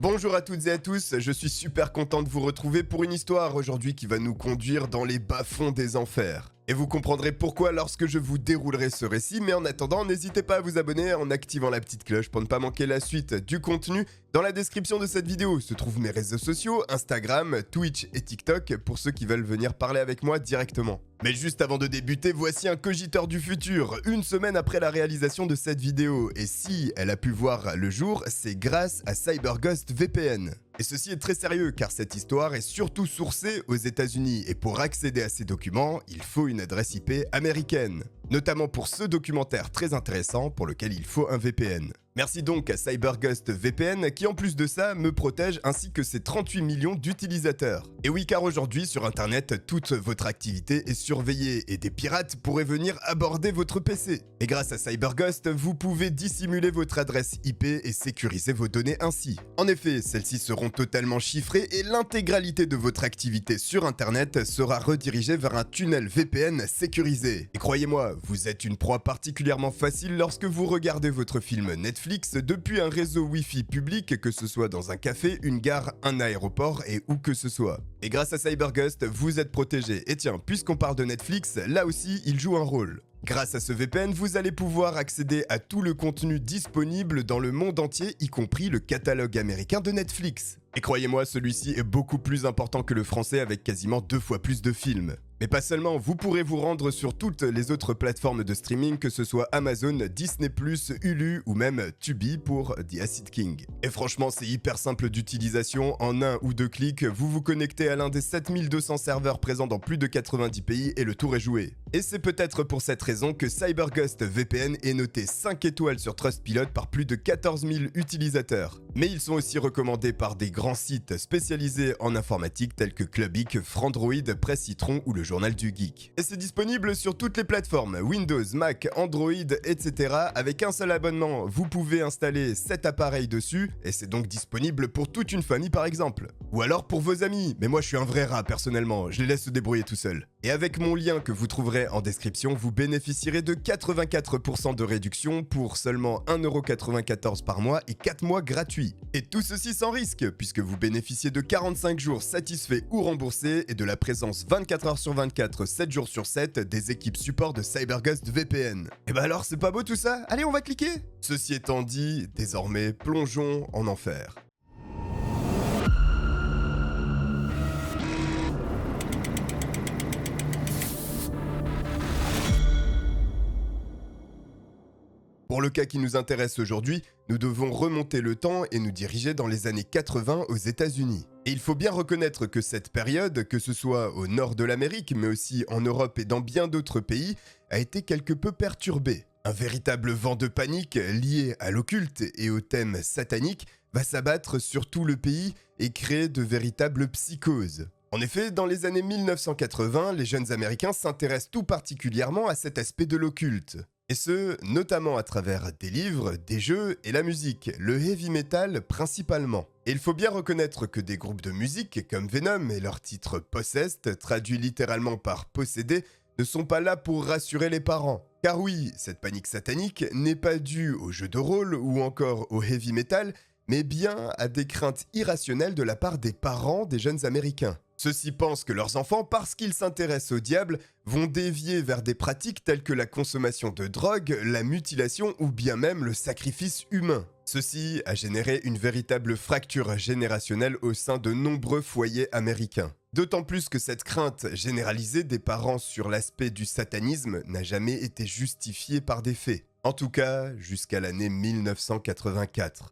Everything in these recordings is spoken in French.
Bonjour à toutes et à tous, je suis super content de vous retrouver pour une histoire aujourd'hui qui va nous conduire dans les bas-fonds des enfers. Et vous comprendrez pourquoi lorsque je vous déroulerai ce récit, mais en attendant, n'hésitez pas à vous abonner en activant la petite cloche pour ne pas manquer la suite du contenu. Dans la description de cette vidéo se trouvent mes réseaux sociaux, Instagram, Twitch et TikTok pour ceux qui veulent venir parler avec moi directement. Mais juste avant de débuter, voici un cogiteur du futur, une semaine après la réalisation de cette vidéo. Et si elle a pu voir le jour, c'est grâce à CyberGhost VPN. Et ceci est très sérieux car cette histoire est surtout sourcée aux États-Unis et pour accéder à ces documents, il faut une adresse IP américaine. Notamment pour ce documentaire très intéressant pour lequel il faut un VPN. Merci donc à CyberGhost VPN qui en plus de ça me protège ainsi que ses 38 millions d'utilisateurs. Et oui car aujourd'hui sur internet toute votre activité est surveillée et des pirates pourraient venir aborder votre PC. Et grâce à CyberGhost vous pouvez dissimuler votre adresse IP et sécuriser vos données ainsi. En effet celles-ci seront totalement chiffrées et l'intégralité de votre activité sur internet sera redirigée vers un tunnel VPN sécurisé. Et croyez-moi, vous êtes une proie particulièrement facile lorsque vous regardez votre film Netflix depuis un réseau Wi-Fi public, que ce soit dans un café, une gare, un aéroport et où que ce soit. Et grâce à CyberGhost, vous êtes protégé. Et tiens, puisqu'on parle de Netflix, là aussi, il joue un rôle. Grâce à ce VPN, vous allez pouvoir accéder à tout le contenu disponible dans le monde entier, y compris le catalogue américain de Netflix. Et croyez-moi, celui-ci est beaucoup plus important que le français avec quasiment 2 fois plus de films. Mais pas seulement, vous pourrez vous rendre sur toutes les autres plateformes de streaming, que ce soit Amazon, Disney+, Hulu ou même Tubi pour The Acid King. Et franchement, c'est hyper simple d'utilisation, en 1 ou 2 clics, vous vous connectez à l'un des 7200 serveurs présents dans plus de 90 pays et le tour est joué. Et c'est peut-être pour cette raison que CyberGhost VPN est noté 5 étoiles sur Trustpilot par plus de 14 000 utilisateurs. Mais ils sont aussi recommandés par des grands sites spécialisés en informatique tels que Clubic, Frandroid, Presse Citron ou le Journal du Geek. Et c'est disponible sur toutes les plateformes, Windows, Mac, Android, etc. Avec un seul abonnement, vous pouvez installer 7 appareils dessus et c'est donc disponible pour toute une famille par exemple. Ou alors pour vos amis, mais moi je suis un vrai rat personnellement, je les laisse se débrouiller tout seuls. Et avec mon lien que vous trouverez en description, vous bénéficierez de 84% de réduction pour seulement 1,94€ par mois et 4 mois gratuits. Et tout ceci sans risque, puisque vous bénéficiez de 45 jours satisfaits ou remboursés et de la présence 24 heures sur 24, 7 jours sur 7 des équipes support de CyberGhost VPN. Et bah alors c'est pas beau tout ça? Allez on va cliquer! Ceci étant dit, désormais plongeons en enfer. Pour le cas qui nous intéresse aujourd'hui, nous devons remonter le temps et nous diriger dans les années 80 aux États-Unis. Et il faut bien reconnaître que cette période, que ce soit au nord de l'Amérique, mais aussi en Europe et dans bien d'autres pays, a été quelque peu perturbée. Un véritable vent de panique lié à l'occulte et au thème satanique va s'abattre sur tout le pays et créer de véritables psychoses. En effet, dans les années 1980, les jeunes Américains s'intéressent tout particulièrement à cet aspect de l'occulte. Et ce, notamment à travers des livres, des jeux et la musique, le heavy metal principalement. Et il faut bien reconnaître que des groupes de musique comme Venom et leur titre Possessed, traduit littéralement par possédé, ne sont pas là pour rassurer les parents. Car oui, cette panique satanique n'est pas due aux jeux de rôle ou encore au heavy metal, mais bien à des craintes irrationnelles de la part des parents des jeunes Américains. Ceux-ci pensent que leurs enfants, parce qu'ils s'intéressent au diable, vont dévier vers des pratiques telles que la consommation de drogue, la mutilation ou bien même le sacrifice humain. Ceci a généré une véritable fracture générationnelle au sein de nombreux foyers américains. D'autant plus que cette crainte généralisée des parents sur l'aspect du satanisme n'a jamais été justifiée par des faits. En tout cas, jusqu'à l'année 1984.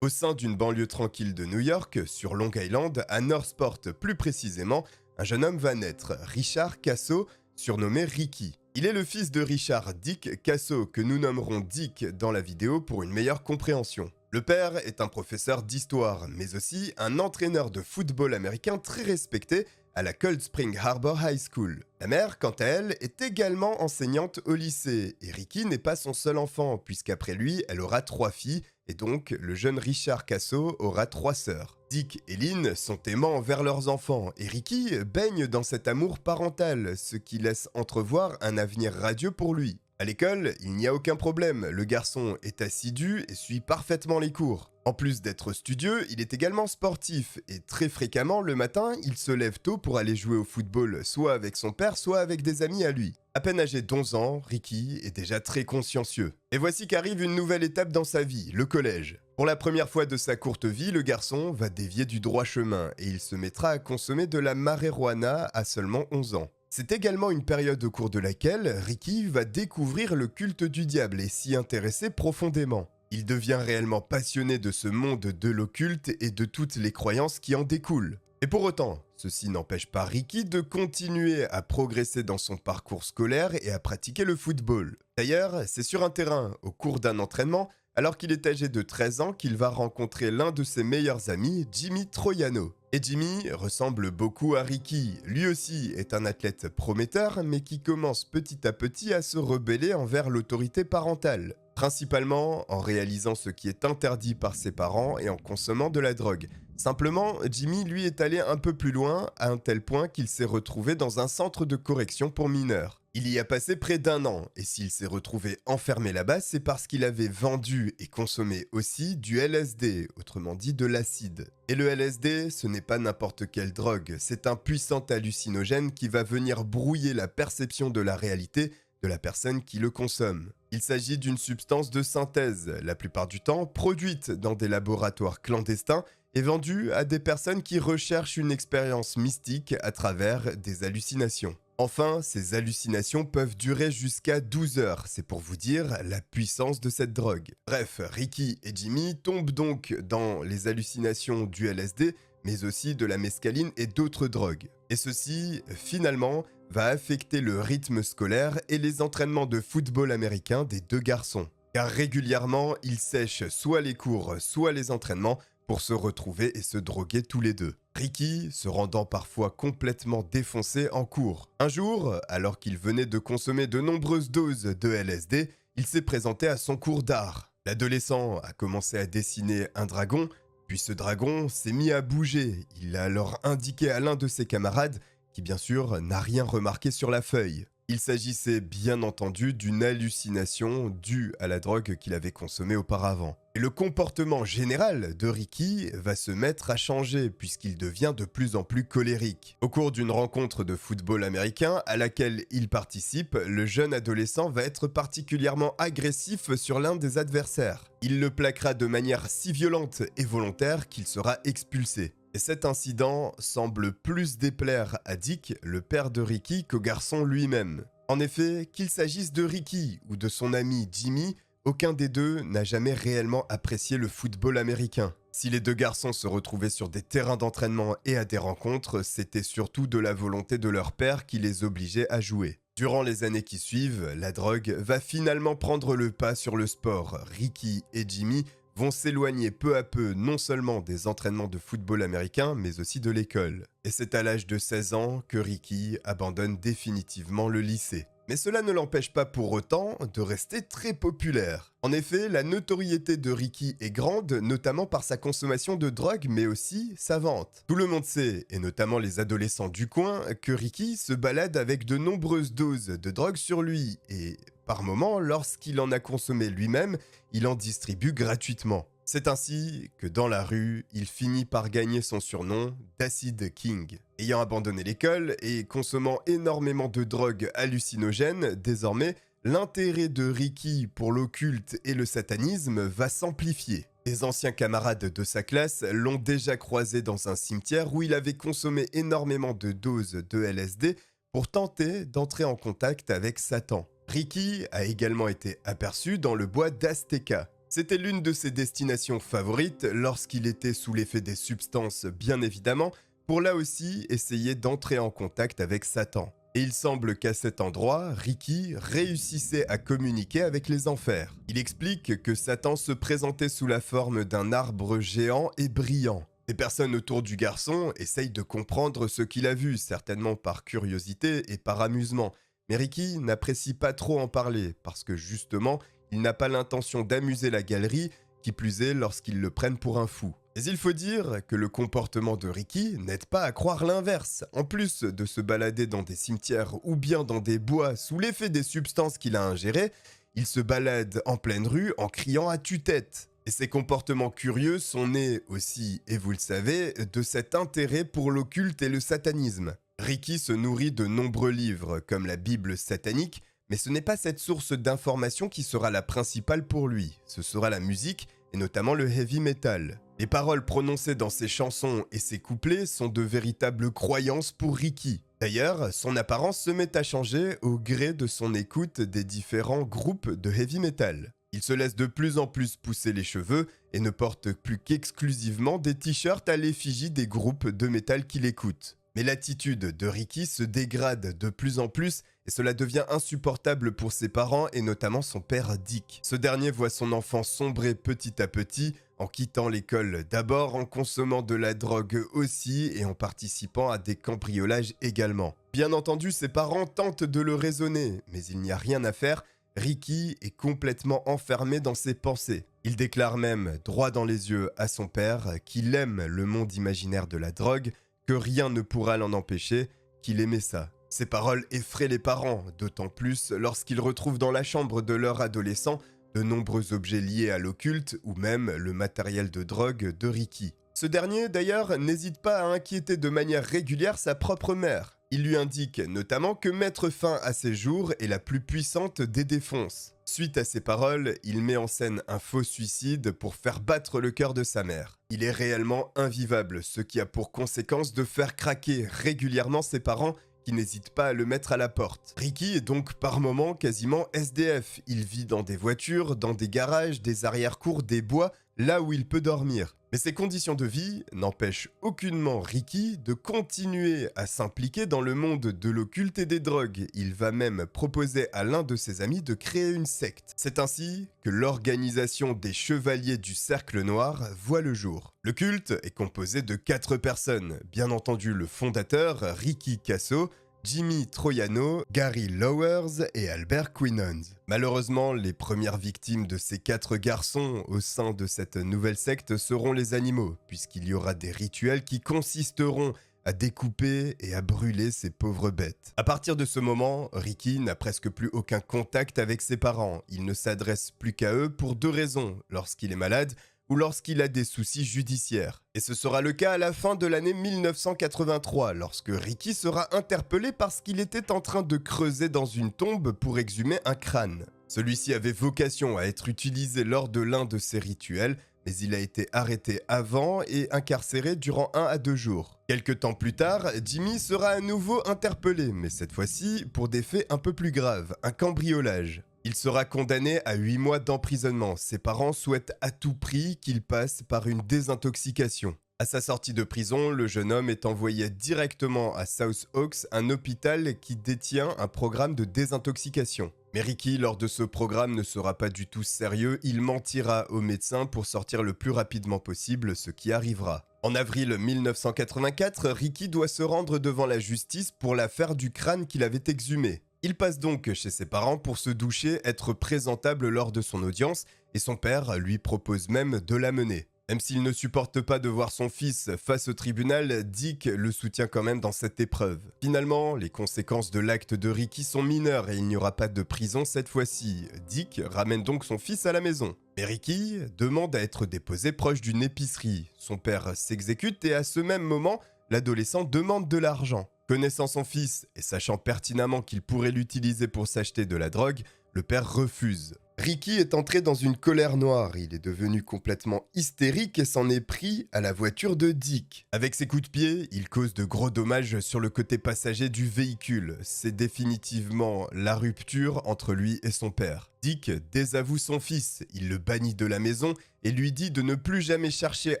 Au sein d'une banlieue tranquille de New York, sur Long Island, à Northport plus précisément, un jeune homme va naître, Richard Casso, surnommé Ricky. Il est le fils de Richard Dick Casso, que nous nommerons Dick dans la vidéo pour une meilleure compréhension. Le père est un professeur d'histoire, mais aussi un entraîneur de football américain très respecté à la Cold Spring Harbor High School. La mère, quant à elle, est également enseignante au lycée, et Ricky n'est pas son seul enfant, puisqu'après lui, elle aura 3 filles, et donc le jeune Richard Casso aura 3 sœurs. Dick et Lynn sont aimants envers leurs enfants, et Ricky baigne dans cet amour parental, ce qui laisse entrevoir un avenir radieux pour lui. À l'école, il n'y a aucun problème, le garçon est assidu et suit parfaitement les cours. En plus d'être studieux, il est également sportif et très fréquemment le matin, il se lève tôt pour aller jouer au football, soit avec son père, soit avec des amis à lui. À peine âgé d'11 ans, Ricky est déjà très consciencieux. Et voici qu'arrive une nouvelle étape dans sa vie, le collège. Pour la première fois de sa courte vie, le garçon va dévier du droit chemin et il se mettra à consommer de la marijuana à seulement 11 ans. C'est également une période au cours de laquelle Ricky va découvrir le culte du diable et s'y intéresser profondément. Il devient réellement passionné de ce monde de l'occulte et de toutes les croyances qui en découlent. Et pour autant, ceci n'empêche pas Ricky de continuer à progresser dans son parcours scolaire et à pratiquer le football. D'ailleurs, c'est sur un terrain, au cours d'un entraînement, alors qu'il est âgé de 13 ans, qu'il va rencontrer l'un de ses meilleurs amis, Jimmy Troiano. Et Jimmy ressemble beaucoup à Ricky. Lui aussi est un athlète prometteur, mais qui commence petit à petit à se rebeller envers l'autorité parentale. Principalement en réalisant ce qui est interdit par ses parents et en consommant de la drogue. Simplement, Jimmy lui est allé un peu plus loin, à un tel point qu'il s'est retrouvé dans un centre de correction pour mineurs. Il y a passé près d'1 an, et s'il s'est retrouvé enfermé là-bas, c'est parce qu'il avait vendu et consommé aussi du LSD, autrement dit de l'acide. Et le LSD, ce n'est pas n'importe quelle drogue, c'est un puissant hallucinogène qui va venir brouiller la perception de la réalité de la personne qui le consomme. Il s'agit d'une substance de synthèse, la plupart du temps produite dans des laboratoires clandestins et vendue à des personnes qui recherchent une expérience mystique à travers des hallucinations. Enfin, ces hallucinations peuvent durer jusqu'à 12 heures, c'est pour vous dire la puissance de cette drogue. Bref, Ricky et Jimmy tombent donc dans les hallucinations du LSD, mais aussi de la mescaline et d'autres drogues. Et ceci, finalement, va affecter le rythme scolaire et les entraînements de football américain des deux garçons. Car régulièrement, ils sèchent soit les cours, soit les entraînements pour se retrouver et se droguer tous les deux. Ricky se rendant parfois complètement défoncé en cours. Un jour, alors qu'il venait de consommer de nombreuses doses de LSD, il s'est présenté à son cours d'art. L'adolescent a commencé à dessiner un dragon, puis ce dragon s'est mis à bouger. Il a alors indiqué à l'un de ses camarades, qui bien sûr n'a rien remarqué sur la feuille. Il s'agissait bien entendu d'une hallucination due à la drogue qu'il avait consommée auparavant. Et le comportement général de Ricky va se mettre à changer puisqu'il devient de plus en plus colérique. Au cours d'une rencontre de football américain à laquelle il participe, le jeune adolescent va être particulièrement agressif sur l'un des adversaires. Il le plaquera de manière si violente et volontaire qu'il sera expulsé. Et cet incident semble plus déplaire à Dick, le père de Ricky, qu'au garçon lui-même. En effet, qu'il s'agisse de Ricky ou de son ami Jimmy, aucun des deux n'a jamais réellement apprécié le football américain. Si les deux garçons se retrouvaient sur des terrains d'entraînement et à des rencontres, c'était surtout de la volonté de leur père qui les obligeait à jouer. Durant les années qui suivent, la drogue va finalement prendre le pas sur le sport. Ricky et Jimmy vont s'éloigner peu à peu non seulement des entraînements de football américain, mais aussi de l'école. Et c'est à l'âge de 16 ans que Ricky abandonne définitivement le lycée. Mais cela ne l'empêche pas pour autant de rester très populaire. En effet, la notoriété de Ricky est grande, notamment par sa consommation de drogue, mais aussi sa vente. Tout le monde sait, et notamment les adolescents du coin, que Ricky se balade avec de nombreuses doses de drogue sur lui, et par moments, lorsqu'il en a consommé lui-même, il en distribue gratuitement. C'est ainsi que dans la rue, il finit par gagner son surnom d'Acid King. Ayant abandonné l'école et consommant énormément de drogues hallucinogènes, désormais, l'intérêt de Ricky pour l'occulte et le satanisme va s'amplifier. Des anciens camarades de sa classe l'ont déjà croisé dans un cimetière où il avait consommé énormément de doses de LSD pour tenter d'entrer en contact avec Satan. Ricky a également été aperçu dans le bois d'Azteca. C'était l'une de ses destinations favorites lorsqu'il était sous l'effet des substances, bien évidemment, pour là aussi essayer d'entrer en contact avec Satan. Et il semble qu'à cet endroit, Ricky réussissait à communiquer avec les enfers. Il explique que Satan se présentait sous la forme d'un arbre géant et brillant. Les personnes autour du garçon essayent de comprendre ce qu'il a vu, certainement par curiosité et par amusement. Mais Ricky n'apprécie pas trop en parler, parce que justement, il n'a pas l'intention d'amuser la galerie, qui plus est lorsqu'ils le prennent pour un fou. Mais il faut dire que le comportement de Ricky n'aide pas à croire l'inverse. En plus de se balader dans des cimetières ou bien dans des bois sous l'effet des substances qu'il a ingérées, il se balade en pleine rue en criant à tue-tête. Et ces comportements curieux sont nés aussi, et vous le savez, de cet intérêt pour l'occulte et le satanisme. Ricky se nourrit de nombreux livres, comme la Bible satanique, mais ce n'est pas cette source d'information qui sera la principale pour lui. Ce sera la musique, et notamment le heavy metal. Les paroles prononcées dans ses chansons et ses couplets sont de véritables croyances pour Ricky. D'ailleurs, son apparence se met à changer au gré de son écoute des différents groupes de heavy metal. Il se laisse de plus en plus pousser les cheveux et ne porte plus qu'exclusivement des t-shirts à l'effigie des groupes de métal qu'il écoute. Mais l'attitude de Ricky se dégrade de plus en plus et cela devient insupportable pour ses parents et notamment son père Dick. Ce dernier voit son enfant sombrer petit à petit en quittant l'école d'abord, en consommant de la drogue aussi et en participant à des cambriolages également. Bien entendu, ses parents tentent de le raisonner, mais il n'y a rien à faire. Ricky est complètement enfermé dans ses pensées. Il déclare même, droit dans les yeux à son père, qu'il aime le monde imaginaire de la drogue, que rien ne pourra l'en empêcher, qu'il aimait ça. Ces paroles effraient les parents, d'autant plus lorsqu'ils retrouvent dans la chambre de leur adolescent de nombreux objets liés à l'occulte ou même le matériel de drogue de Ricky. Ce dernier, d'ailleurs, n'hésite pas à inquiéter de manière régulière sa propre mère. Il lui indique notamment que mettre fin à ses jours est la plus puissante des défonces. Suite à ces paroles, il met en scène un faux suicide pour faire battre le cœur de sa mère. Il est réellement invivable, ce qui a pour conséquence de faire craquer régulièrement ses parents qui n'hésitent pas à le mettre à la porte. Ricky est donc par moments quasiment SDF. Il vit dans des voitures, dans des garages, des arrière-cours, des bois, là où il peut dormir. Mais ces conditions de vie n'empêchent aucunement Ricky de continuer à s'impliquer dans le monde de l'occulte et des drogues. Il va même proposer à l'un de ses amis de créer une secte. C'est ainsi que l'organisation des Chevaliers du Cercle Noir voit le jour. Le culte est composé de 4 personnes. Bien entendu, le fondateur, Ricky Kasso, Jimmy Troiano, Gary Lowers et Albert Quinons. Malheureusement, les premières victimes de ces 4 garçons au sein de cette nouvelle secte seront les animaux, puisqu'il y aura des rituels qui consisteront à découper et à brûler ces pauvres bêtes. À partir de ce moment, Ricky n'a presque plus aucun contact avec ses parents. Il ne s'adresse plus qu'à eux pour 2 raisons, lorsqu'il est malade ou lorsqu'il a des soucis judiciaires. Et ce sera le cas à la fin de l'année 1983, lorsque Ricky sera interpellé parce qu'il était en train de creuser dans une tombe pour exhumer un crâne. Celui-ci avait vocation à être utilisé lors de l'un de ses rituels, mais il a été arrêté avant et incarcéré durant 1 à 2 jours. Quelque temps plus tard, Jimmy sera à nouveau interpellé, mais cette fois-ci pour des faits un peu plus graves, un cambriolage. Il sera condamné à 8 mois d'emprisonnement. Ses parents souhaitent à tout prix qu'il passe par une désintoxication. À sa sortie de prison, le jeune homme est envoyé directement à South Oaks, un hôpital qui détient un programme de désintoxication. Mais Ricky, lors de ce programme, ne sera pas du tout sérieux. Il mentira au médecin pour sortir le plus rapidement possible, ce qui arrivera. En avril 1984, Ricky doit se rendre devant la justice pour l'affaire du crâne qu'il avait exhumé. Il passe donc chez ses parents pour se doucher, être présentable lors de son audience, et son père lui propose même de l'amener. Même s'il ne supporte pas de voir son fils face au tribunal, Dick le soutient quand même dans cette épreuve. Finalement, les conséquences de l'acte de Ricky sont mineures et il n'y aura pas de prison cette fois-ci. Dick ramène donc son fils à la maison. Mais Ricky demande à être déposé proche d'une épicerie. Son père s'exécute et à ce même moment, l'adolescent demande de l'argent. Connaissant son fils et sachant pertinemment qu'il pourrait l'utiliser pour s'acheter de la drogue, le père refuse. Ricky est entré dans une colère noire, il est devenu complètement hystérique et s'en est pris à la voiture de Dick. Avec ses coups de pied, il cause de gros dommages sur le côté passager du véhicule. C'est définitivement la rupture entre lui et son père. Dick désavoue son fils, il le bannit de la maison et lui dit de ne plus jamais chercher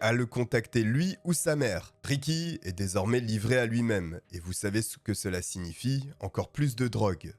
à le contacter lui ou sa mère. Ricky est désormais livré à lui-même, et vous savez ce que cela signifie, encore plus de drogue.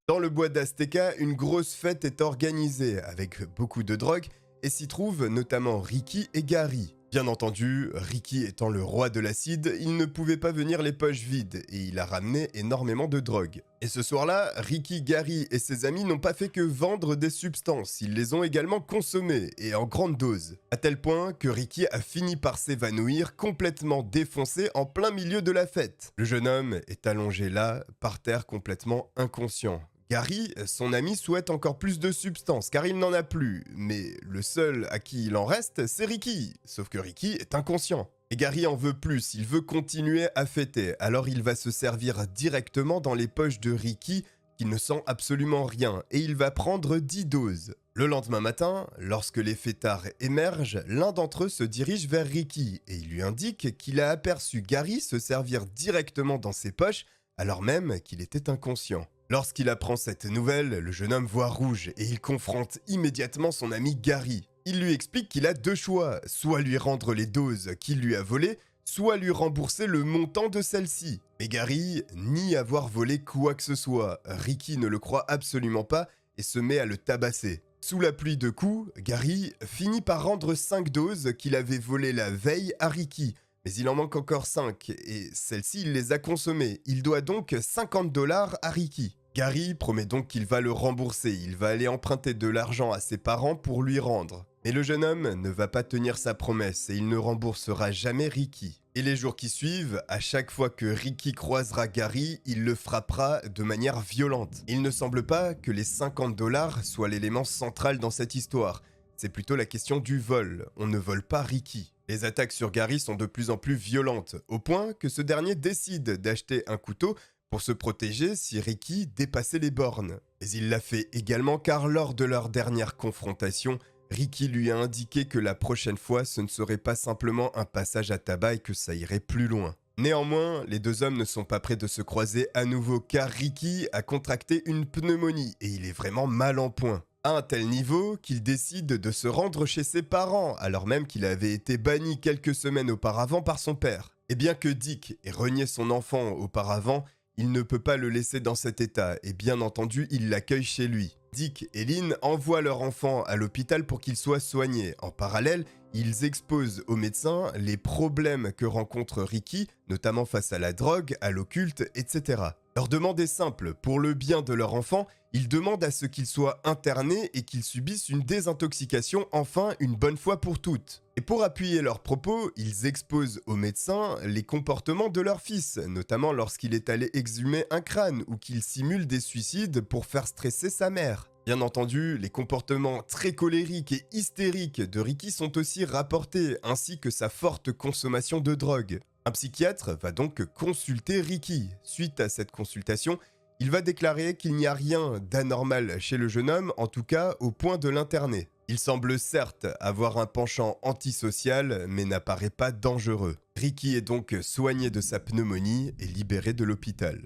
Dans le bois d'Azteca, une grosse fête est organisée avec beaucoup de drogue et s'y trouvent notamment Ricky et Gary. Bien entendu, Ricky étant le roi de l'acide, il ne pouvait pas venir les poches vides et il a ramené énormément de drogue. Et ce soir-là, Ricky, Gary et ses amis n'ont pas fait que vendre des substances, ils les ont également consommées et en grande dose. À tel point que Ricky a fini par s'évanouir complètement défoncé en plein milieu de la fête. Le jeune homme est allongé là, par terre complètement inconscient. Gary, son ami, souhaite encore plus de substances car il n'en a plus, mais le seul à qui il en reste, c'est Ricky. Sauf que Ricky est inconscient. Et Gary en veut plus, il veut continuer à fêter, alors il va se servir directement dans les poches de Ricky qui ne sent absolument rien et il va prendre 10 doses. Le lendemain matin, lorsque les fêtards émergent, l'un d'entre eux se dirige vers Ricky et il lui indique qu'il a aperçu Gary se servir directement dans ses poches alors même qu'il était inconscient. Lorsqu'il apprend cette nouvelle, le jeune homme voit rouge et il confronte immédiatement son ami Gary. Il lui explique qu'il a deux choix, soit lui rendre les doses qu'il lui a volées, soit lui rembourser le montant de celle-ci. Mais Gary nie avoir volé quoi que ce soit. Ricky ne le croit absolument pas et se met à le tabasser. Sous la pluie de coups, Gary finit par rendre 5 doses qu'il avait volées la veille à Ricky. Mais il en manque encore 5 et celles-ci il les a consommées. Il doit donc $50 à Ricky. Gary promet donc qu'il va le rembourser, il va aller emprunter de l'argent à ses parents pour lui rendre. Mais le jeune homme ne va pas tenir sa promesse et il ne remboursera jamais Ricky. Et les jours qui suivent, à chaque fois que Ricky croisera Gary, il le frappera de manière violente. Il ne semble pas que les $50 soient l'élément central dans cette histoire. C'est plutôt la question du vol. On ne vole pas Ricky. Les attaques sur Gary sont de plus en plus violentes, au point que ce dernier décide d'acheter un couteau pour se protéger si Ricky dépassait les bornes. Mais il l'a fait également car lors de leur dernière confrontation, Ricky lui a indiqué que la prochaine fois ce ne serait pas simplement un passage à tabac et que ça irait plus loin. Néanmoins, les deux hommes ne sont pas prêts de se croiser à nouveau car Ricky a contracté une pneumonie et il est vraiment mal en point. À un tel niveau qu'il décide de se rendre chez ses parents alors même qu'il avait été banni quelques semaines auparavant par son père. Et bien que Dick ait renié son enfant auparavant, il ne peut pas le laisser dans cet état et bien entendu, il l'accueille chez lui. Dick et Lynn envoient leur enfant à l'hôpital pour qu'il soit soigné. En parallèle, ils exposent aux médecins les problèmes que rencontre Ricky, notamment face à la drogue, à l'occulte, etc. Leur demande est simple, pour le bien de leur enfant, ils demandent à ce qu'il soit interné et qu'il subisse une désintoxication enfin une bonne fois pour toutes. Et pour appuyer leurs propos, ils exposent aux médecins les comportements de leur fils, notamment lorsqu'il est allé exhumer un crâne ou qu'il simule des suicides pour faire stresser sa mère. Bien entendu, les comportements très colériques et hystériques de Ricky sont aussi rapportés, ainsi que sa forte consommation de drogue. Un psychiatre va donc consulter Ricky. Suite à cette consultation, il va déclarer qu'il n'y a rien d'anormal chez le jeune homme, en tout cas au point de l'interner. Il semble certes avoir un penchant antisocial, mais n'apparaît pas dangereux. Ricky est donc soigné de sa pneumonie et libéré de l'hôpital.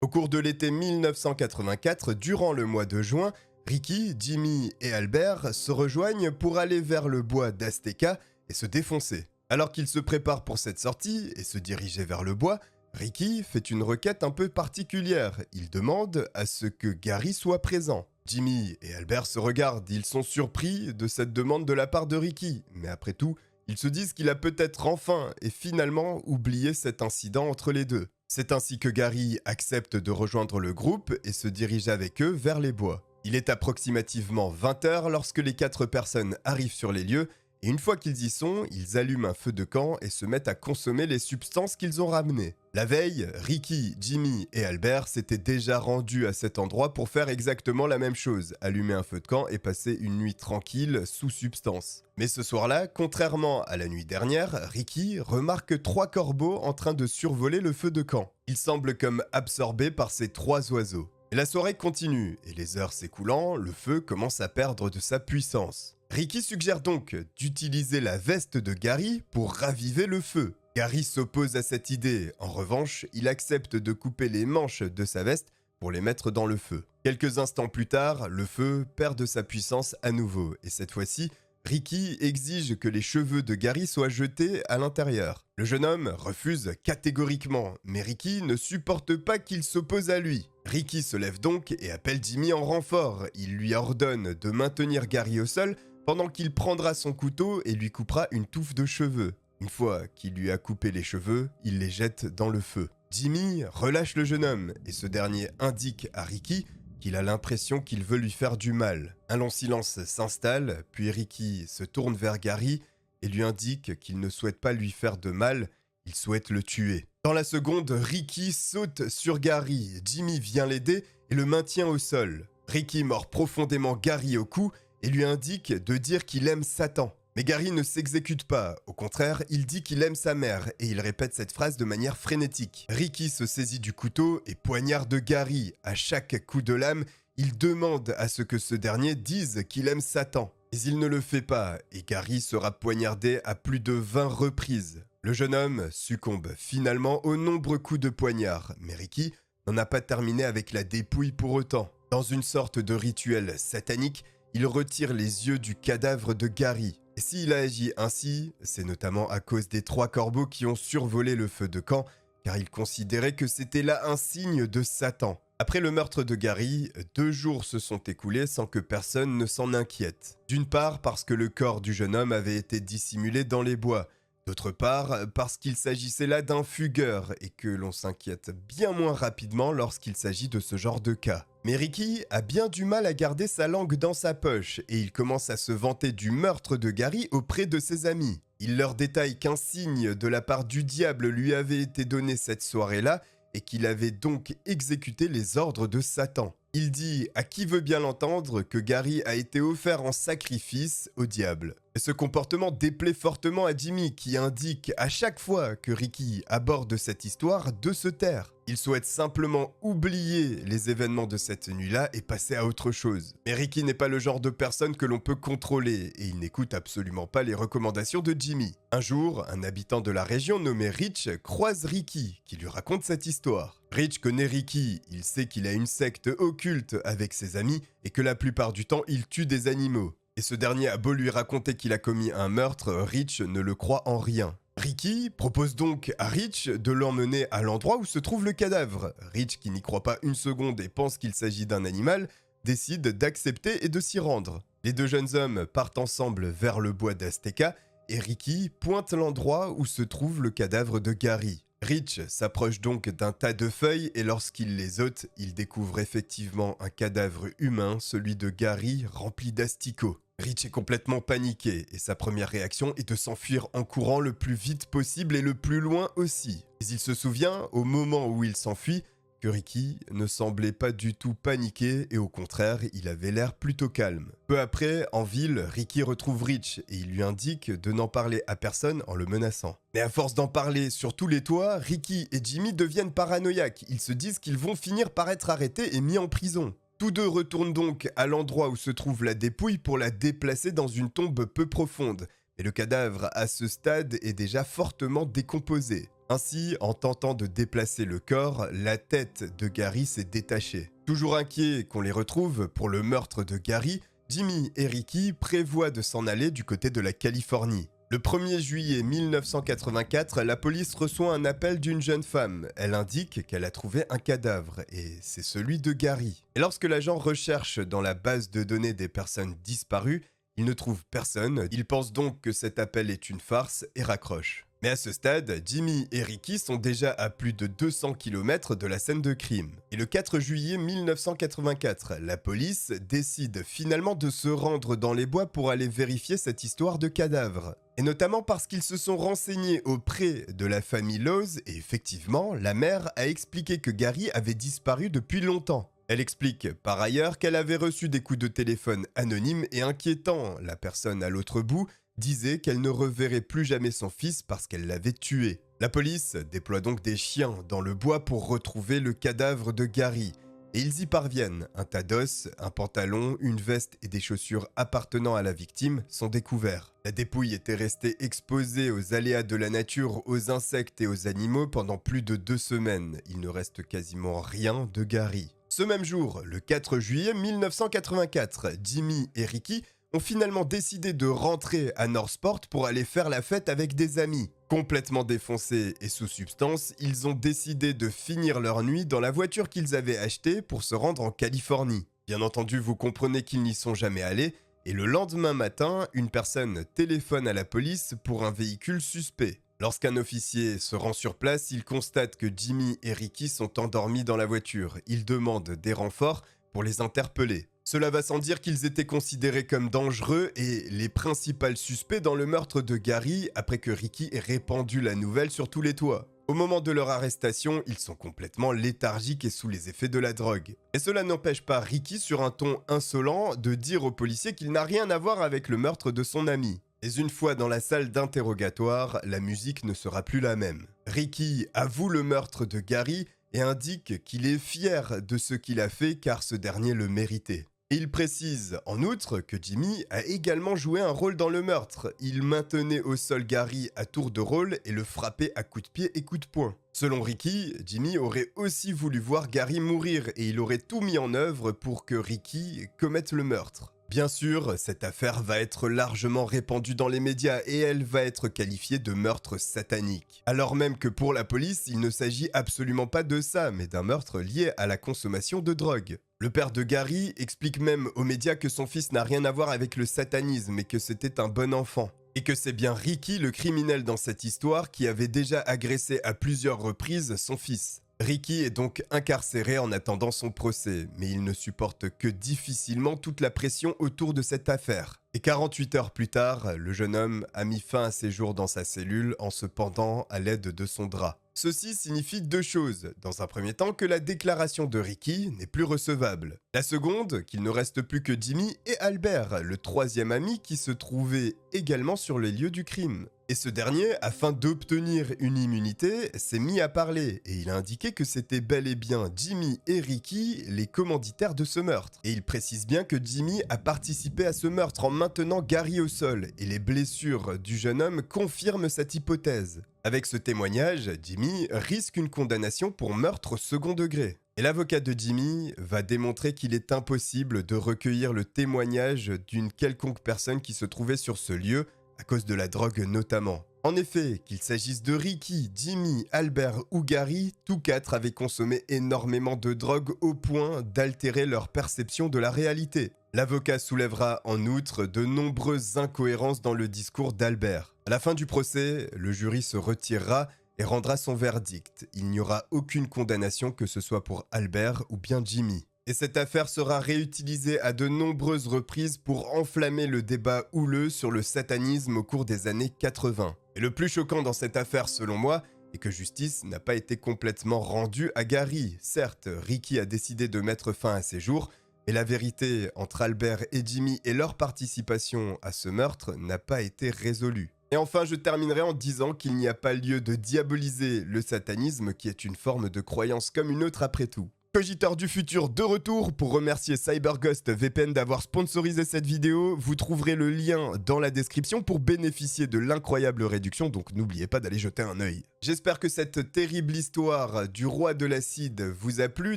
Au cours de l'été 1984, durant le mois de juin, Ricky, Jimmy et Albert se rejoignent pour aller vers le bois d'Azteca et se défoncer. Alors qu'ils se préparent pour cette sortie et se diriger vers le bois, Ricky fait une requête un peu particulière. Il demande à ce que Gary soit présent. Jimmy et Albert se regardent, ils sont surpris de cette demande de la part de Ricky. Mais après tout, ils se disent qu'il a peut-être enfin et finalement oublié cet incident entre les deux. C'est ainsi que Gary accepte de rejoindre le groupe et se dirige avec eux vers les bois. Il est approximativement 20 h lorsque les 4 personnes arrivent sur les lieux et une fois qu'ils y sont, ils allument un feu de camp et se mettent à consommer les substances qu'ils ont ramenées. La veille, Ricky, Jimmy et Albert s'étaient déjà rendus à cet endroit pour faire exactement la même chose, allumer un feu de camp et passer une nuit tranquille sous substance. Mais ce soir-là, contrairement à la nuit dernière, Ricky remarque 3 corbeaux en train de survoler le feu de camp. Ils semblent comme absorbés par ces 3 oiseaux. Et la soirée continue, et les heures s'écoulant, le feu commence à perdre de sa puissance. Ricky suggère donc d'utiliser la veste de Gary pour raviver le feu. Gary s'oppose à cette idée. En revanche, il accepte de couper les manches de sa veste pour les mettre dans le feu. Quelques instants plus tard, le feu perd de sa puissance à nouveau. Et cette fois-ci, Ricky exige que les cheveux de Gary soient jetés à l'intérieur. Le jeune homme refuse catégoriquement, mais Ricky ne supporte pas qu'il s'oppose à lui. Ricky se lève donc et appelle Jimmy en renfort. Il lui ordonne de maintenir Gary au sol pendant qu'il prendra son couteau et lui coupera une touffe de cheveux. Une fois qu'il lui a coupé les cheveux, il les jette dans le feu. Jimmy relâche le jeune homme et ce dernier indique à Ricky qu'il a l'impression qu'il veut lui faire du mal. Un long silence s'installe, puis Ricky se tourne vers Gary et lui indique qu'il ne souhaite pas lui faire de mal, il souhaite le tuer. Dans la seconde, Ricky saute sur Gary. Jimmy vient l'aider et le maintient au sol. Ricky mord profondément Gary au cou et lui indique de dire qu'il aime Satan. Mais Gary ne s'exécute pas, au contraire, il dit qu'il aime sa mère et il répète cette phrase de manière frénétique. Ricky se saisit du couteau et poignarde Gary. À chaque coup de lame, il demande à ce que ce dernier dise qu'il aime Satan. Mais il ne le fait pas et Gary sera poignardé à plus de 20 reprises. Le jeune homme succombe finalement aux nombreux coups de poignard, mais Ricky n'en a pas terminé avec la dépouille pour autant. Dans une sorte de rituel satanique, il retire les yeux du cadavre de Gary. Et s'il a agi ainsi, c'est notamment à cause des 3 corbeaux qui ont survolé le feu de camp, car il considérait que c'était là un signe de Satan. Après le meurtre de Gary, 2 jours se sont écoulés sans que personne ne s'en inquiète. D'une part parce que le corps du jeune homme avait été dissimulé dans les bois, d'autre part parce qu'il s'agissait là d'un fugueur et que l'on s'inquiète bien moins rapidement lorsqu'il s'agit de ce genre de cas. Mais Ricky a bien du mal à garder sa langue dans sa poche et il commence à se vanter du meurtre de Gary auprès de ses amis. Il leur détaille qu'un signe de la part du diable lui avait été donné cette soirée-là et qu'il avait donc exécuté les ordres de Satan. Il dit à qui veut bien l'entendre que Gary a été offert en sacrifice au diable. Et ce comportement déplaît fortement à Jimmy qui indique à chaque fois que Ricky aborde cette histoire de se taire. Il souhaite simplement oublier les événements de cette nuit-là et passer à autre chose. Mais Ricky n'est pas le genre de personne que l'on peut contrôler et il n'écoute absolument pas les recommandations de Jimmy. Un jour, un habitant de la région nommé Rich croise Ricky qui lui raconte cette histoire. Rich connaît Ricky, il sait qu'il a une secte occulte avec ses amis et que la plupart du temps il tue des animaux. Et ce dernier a beau lui raconter qu'il a commis un meurtre, Rich ne le croit en rien. Ricky propose donc à Rich de l'emmener à l'endroit où se trouve le cadavre. Rich, qui n'y croit pas une seconde et pense qu'il s'agit d'un animal, décide d'accepter et de s'y rendre. Les 2 jeunes hommes partent ensemble vers le bois d'Azteca et Ricky pointe l'endroit où se trouve le cadavre de Gary. Rich s'approche donc d'un tas de feuilles et lorsqu'il les ôte, il découvre effectivement un cadavre humain, celui de Gary rempli d'asticots. Rich est complètement paniqué et sa première réaction est de s'enfuir en courant le plus vite possible et le plus loin aussi. Mais il se souvient, au moment où il s'enfuit, que Ricky ne semblait pas du tout paniqué et au contraire, il avait l'air plutôt calme. Peu après, en ville, Ricky retrouve Rich et il lui indique de n'en parler à personne en le menaçant. Mais à force d'en parler sur tous les toits, Ricky et Jimmy deviennent paranoïaques. Ils se disent qu'ils vont finir par être arrêtés et mis en prison. Tous 2 retournent donc à l'endroit où se trouve la dépouille pour la déplacer dans une tombe peu profonde. Mais le cadavre, à ce stade, est déjà fortement décomposé. Ainsi, en tentant de déplacer le corps, la tête de Gary s'est détachée. Toujours inquiets qu'on les retrouve pour le meurtre de Gary, Jimmy et Ricky prévoient de s'en aller du côté de la Californie. Le 1er juillet 1984, la police reçoit un appel d'une jeune femme. Elle indique qu'elle a trouvé un cadavre, et c'est celui de Gary. Et lorsque l'agent recherche dans la base de données des personnes disparues, il ne trouve personne. Il pense donc que cet appel est une farce et raccroche. Mais à ce stade, Jimmy et Ricky sont déjà à plus de 200 km de la scène de crime. Et le 4 juillet 1984, la police décide finalement de se rendre dans les bois pour aller vérifier cette histoire de cadavre. Et notamment parce qu'ils se sont renseignés auprès de la famille Laws et effectivement, la mère a expliqué que Gary avait disparu depuis longtemps. Elle explique par ailleurs qu'elle avait reçu des coups de téléphone anonymes et inquiétants. La personne à l'autre bout disait qu'elle ne reverrait plus jamais son fils parce qu'elle l'avait tué. La police déploie donc des chiens dans le bois pour retrouver le cadavre de Gary. Et ils y parviennent. Un tas d'os, un pantalon, une veste et des chaussures appartenant à la victime sont découverts. La dépouille était restée exposée aux aléas de la nature, aux insectes et aux animaux pendant plus de 2 semaines. Il ne reste quasiment rien de Gary. Ce même jour, le 4 juillet 1984, Jimmy et Ricky ont finalement décidé de rentrer à Northport pour aller faire la fête avec des amis. Complètement défoncés et sous substance, ils ont décidé de finir leur nuit dans la voiture qu'ils avaient achetée pour se rendre en Californie. Bien entendu, vous comprenez qu'ils n'y sont jamais allés, et le lendemain matin, une personne téléphone à la police pour un véhicule suspect. Lorsqu'un officier se rend sur place, il constate que Jimmy et Ricky sont endormis dans la voiture. Il demande des renforts pour les interpeller. Cela va sans dire qu'ils étaient considérés comme dangereux et les principaux suspects dans le meurtre de Gary après que Ricky ait répandu la nouvelle sur tous les toits. Au moment de leur arrestation, ils sont complètement léthargiques et sous les effets de la drogue. Et cela n'empêche pas Ricky, sur un ton insolent, de dire aux policiers qu'il n'a rien à voir avec le meurtre de son ami. Et une fois dans la salle d'interrogatoire, la musique ne sera plus la même. Ricky avoue le meurtre de Gary et indique qu'il est fier de ce qu'il a fait car ce dernier le méritait. Et il précise en outre que Jimmy a également joué un rôle dans le meurtre. Il maintenait au sol Gary à tour de rôle et le frappait à coups de pied et coups de poing. Selon Ricky, Jimmy aurait aussi voulu voir Gary mourir et il aurait tout mis en œuvre pour que Ricky commette le meurtre. Bien sûr, cette affaire va être largement répandue dans les médias et elle va être qualifiée de meurtre satanique. Alors même que pour la police, il ne s'agit absolument pas de ça, mais d'un meurtre lié à la consommation de drogue. Le père de Gary explique même aux médias que son fils n'a rien à voir avec le satanisme et que c'était un bon enfant. Et que c'est bien Ricky, le criminel dans cette histoire, qui avait déjà agressé à plusieurs reprises son fils. Ricky est donc incarcéré en attendant son procès, mais il ne supporte que difficilement toute la pression autour de cette affaire. Et 48 heures plus tard, le jeune homme a mis fin à ses jours dans sa cellule en se pendant à l'aide de son drap. Ceci signifie deux choses. Dans un premier temps, que la déclaration de Ricky n'est plus recevable. La seconde, qu'il ne reste plus que Jimmy et Albert, le troisième ami qui se trouvait également sur les lieux du crime. Et ce dernier, afin d'obtenir une immunité, s'est mis à parler et il a indiqué que c'était bel et bien Jimmy et Ricky les commanditaires de ce meurtre. Et il précise bien que Jimmy a participé à ce meurtre en maintenant Gary au sol et les blessures du jeune homme confirment cette hypothèse. Avec ce témoignage, Jimmy risque une condamnation pour meurtre second degré. Et l'avocat de Jimmy va démontrer qu'il est impossible de recueillir le témoignage d'une quelconque personne qui se trouvait sur ce lieu, à cause de la drogue notamment. En effet, qu'il s'agisse de Ricky, Jimmy, Albert ou Gary, tous quatre avaient consommé énormément de drogue au point d'altérer leur perception de la réalité. L'avocat soulèvera en outre de nombreuses incohérences dans le discours d'Albert. À la fin du procès, le jury se retirera et rendra son verdict. Il n'y aura aucune condamnation que ce soit pour Albert ou bien Jimmy. Et cette affaire sera réutilisée à de nombreuses reprises pour enflammer le débat houleux sur le satanisme au cours des années 80. Et le plus choquant dans cette affaire selon moi est que justice n'a pas été complètement rendue à Gary. Certes, Ricky a décidé de mettre fin à ses jours, mais la vérité entre Albert et Jimmy et leur participation à ce meurtre n'a pas été résolue. Et enfin, je terminerai en disant qu'il n'y a pas lieu de diaboliser le satanisme qui est une forme de croyance comme une autre après tout. Cogiteur du futur de retour pour remercier CyberGhost VPN d'avoir sponsorisé cette vidéo. Vous trouverez le lien dans la description pour bénéficier de l'incroyable réduction, donc n'oubliez pas d'aller jeter un œil. J'espère que cette terrible histoire du roi de l'acide vous a plu.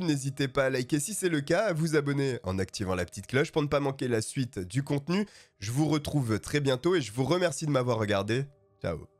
N'hésitez pas à liker si c'est le cas, à vous abonner en activant la petite cloche pour ne pas manquer la suite du contenu. Je vous retrouve très bientôt et je vous remercie de m'avoir regardé. Ciao.